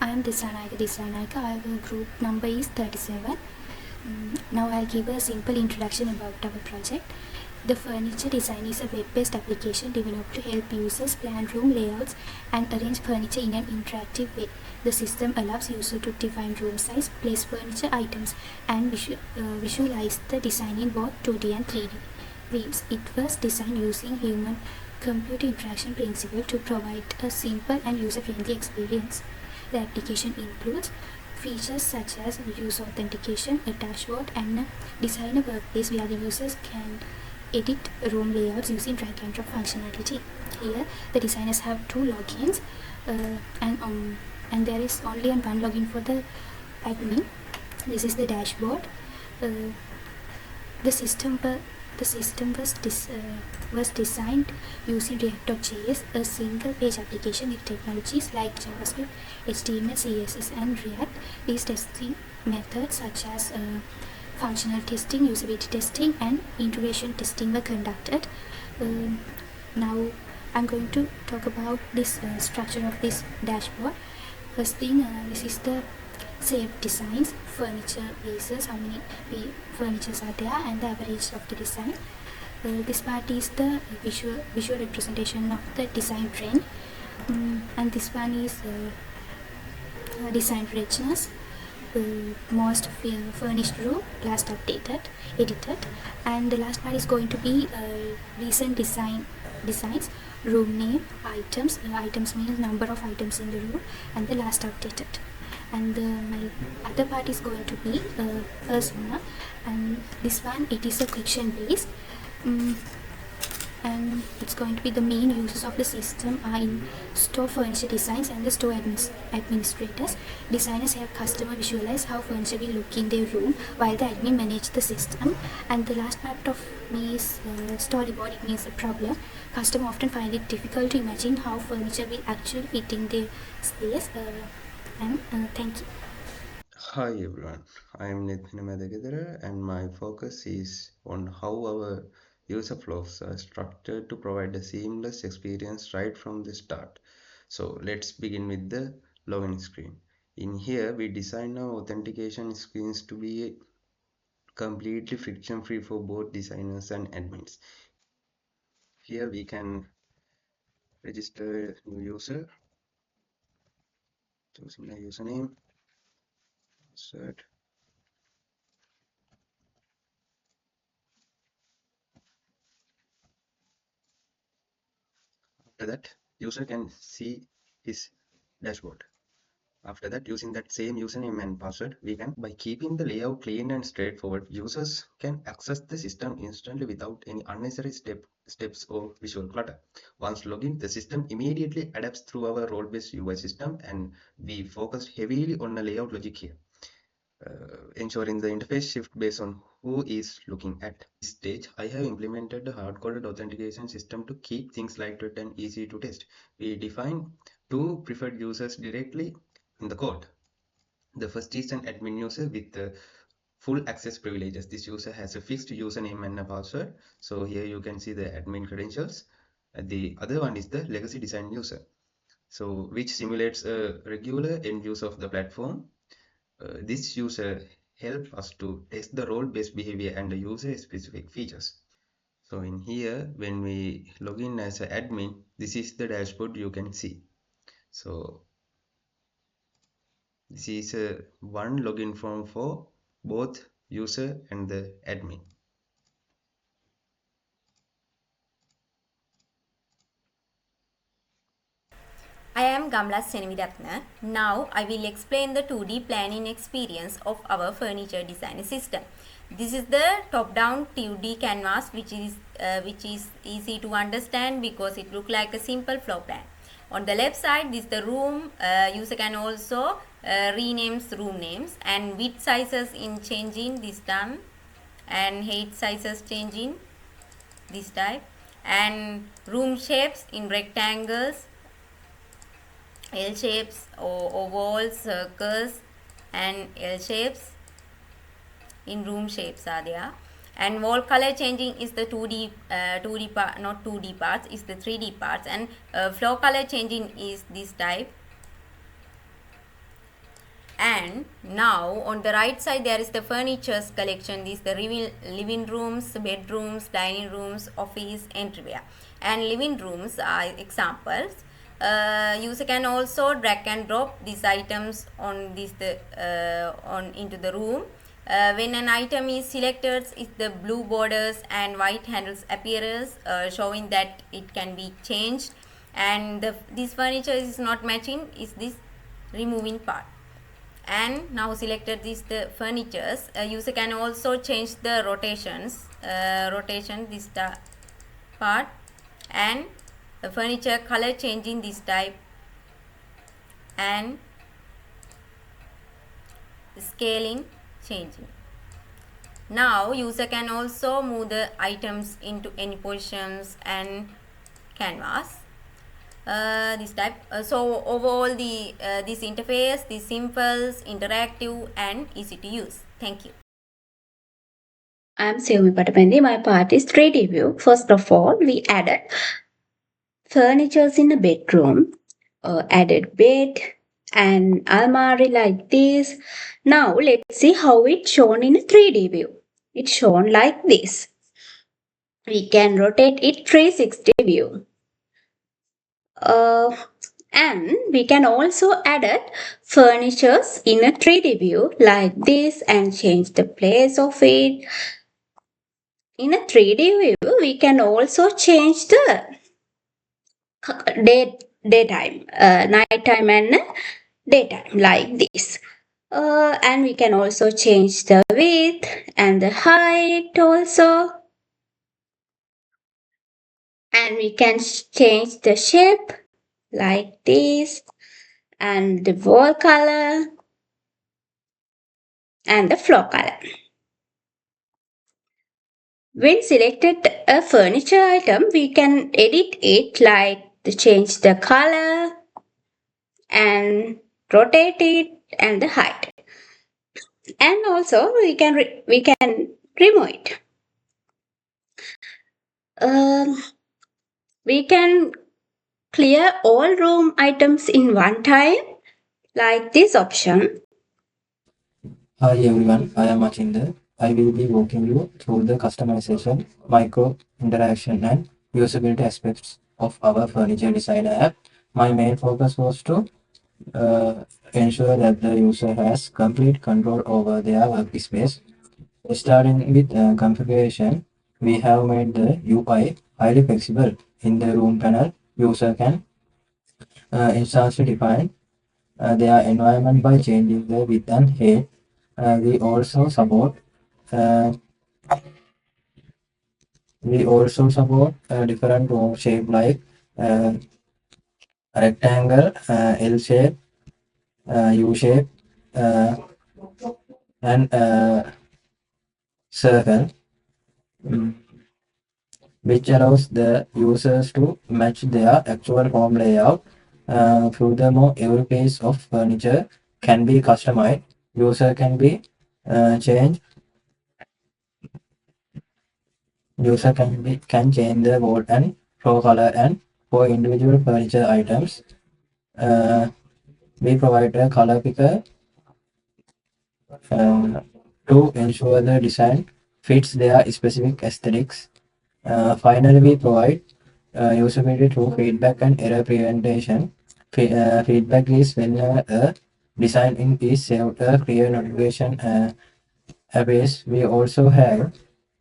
I am Disanaika. Our group number is 37. Now I'll give a simple introduction about our project. The furniture design is a web-based application developed to help users plan room layouts and arrange furniture in an interactive way. The system allows users to define room size, place furniture items, and visualize the design in both 2D and 3D views. It was designed using human-computer interaction principle to provide a simple and user-friendly experience. The application includes features such as user authentication, a dashboard, and a designer workplace where the users can edit room layouts using drag and drop functionality. Here, the designers have two logins, and there is only one login for the admin. This is the dashboard. The system was designed using React.js, a single-page application with technologies like JavaScript, HTML, CSS, and React. These testing methods, such as functional testing, usability testing, and integration testing, were conducted. Now, I'm going to talk about this structure of this dashboard. First thing, this is the saved designs, furniture pieces, how many furnitures are there, and the average of the design. This part is the visual representation of the design trend, and this one is design richness, most furnished room, last edited, and the last part is going to be recent designs, room name, items. Items means number of items in the room, and the last updated. And my other part is going to be persona, and this one, it is a question based, and it's going to be the main users of the system are in store furniture designs and the store administrators. Designers help customer visualize how furniture will look in their room while the admin manage the system. And the last part of me is storyboard. It means a problem. Customers often find it difficult to imagine how furniture will actually fit in their space. Thank you. Hi everyone, I am Nitin Madhagedara and my focus is on how our user flows are structured to provide a seamless experience right from the start. So let's begin with the login screen. In here, we design our authentication screens to be completely friction free for both designers and admins. Here we can register a new user, choosing a username, password. After that, user can see his dashboard. After that, using that same username and password, we can, by keeping the layout clean and straightforward, users can access the system instantly without any unnecessary steps or visual clutter. Once logged, the system immediately adapts through our role-based UI system, and we focused heavily on the layout logic here, ensuring the interface shift based on who is looking at. This stage, I have implemented a hard-coded authentication system to keep things lightweight and easy to test. We define two preferred users directly in the code. The first is an admin user with full access privileges. This user has a fixed username and a password. So here you can see the admin credentials. The other one is the legacy design user, so which simulates a regular end user of the platform. This user helps us to test the role-based behavior and the user-specific features. So in here, when we log in as an admin, this is the dashboard you can see. So this is one login form for both user and the admin. I am Gamlas Seneviratna. Now I will explain the 2D planning experience of our furniture design system. This is the top-down 2D canvas which is easy to understand because it looks like a simple floor plan. On the left side, this is the room. User can also rename room names and width sizes in changing this done, and height sizes changing this type, and room shapes in rectangles, L shapes or ovals, circles, and L shapes in room shapes are there. And wall color changing is the 2D part, not 2D parts, is the 3D parts. And floor color changing is this type. And now on the right side there is the furnitures collection. These the living rooms, bedrooms, dining rooms, office, entryway. And living rooms are examples. User can also drag and drop these items on on into the room. When an item is selected, the blue borders and white handles appears, showing that it can be changed. And this furniture is not matching is this removing part. And now selected the furnitures, user can also change the rotation this part, and the furniture color changing this type, and scaling changing. Now user can also move the items into any positions and canvas. This type. So overall this interface is simple, interactive and easy to use. Thank you. I'm Siumi Patapandi. My part is 3D view. First of all, we added furnitures in a bedroom, added bed and almari like this. Now let's see how it's shown in a 3D view. It's shown like this. We can rotate it 360 view. And we can also add furnitures in a 3D view like this and change the place of it. In a 3D view, we can also change the daytime, nighttime and daytime like this. And we can also change the width and the height also. And we can change the shape like this, and the wall color and the floor color. When selected a furniture item, we can edit it like to change the color and rotate it and the height. And also we can remove it. We can clear all room items in one time like this option. Hi everyone, I am Achinder. I will be walking you through the customization, micro interaction and usability aspects of our furniture designer app. My main focus was to ensure that the user has complete control over their workspace. Starting with configuration, we have made the UI highly flexible. In the room panel, user can instantly define their environment by changing the width and height. We also support different room shape like rectangle, L shape, U shape, and circle, which allows the users to match their actual home layout. Furthermore, every piece of furniture can be customized. User can be change. User can change the wall and floor color, and for individual furniture items, we provide a color picker to ensure the design fits their specific aesthetics. Finally, we provide usability through feedback and error prevention. Feedback is when a design is saved, a clear notification appears. We also have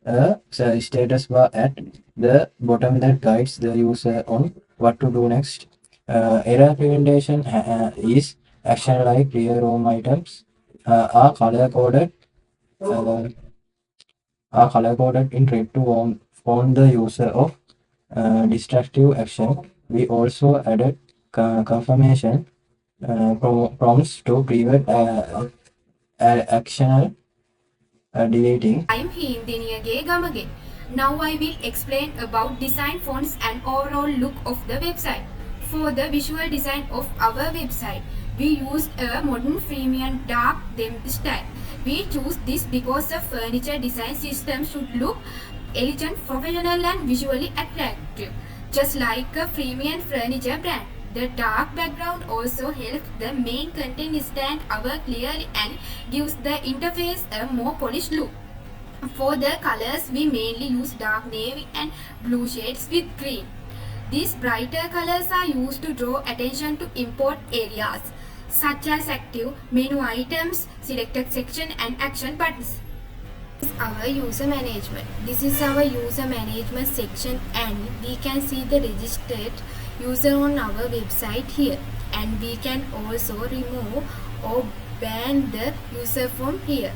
a status bar at the bottom that guides the user on what to do next. Error prevention is action like clear room items are color coded in red to warn the user of destructive action. We also added confirmation prompts to prevent actional deleting. I'm Hindiniage Gamage. Now I will explain about design fonts and overall look of the website. For the visual design of our website, we used a modern freemium dark theme style. We choose this because the furniture design system should look elegant, professional and visually attractive, just like a freemium furniture brand. The dark background also helps the main content stand out clearly and gives the interface a more polished look. For the colors, we mainly use dark navy and blue shades with green. These brighter colors are used to draw attention to important areas such as active, menu items, selected section and action buttons. This is our user management. This is our user management section, and we can see the registered user on our website here, and we can also remove or ban the user from here.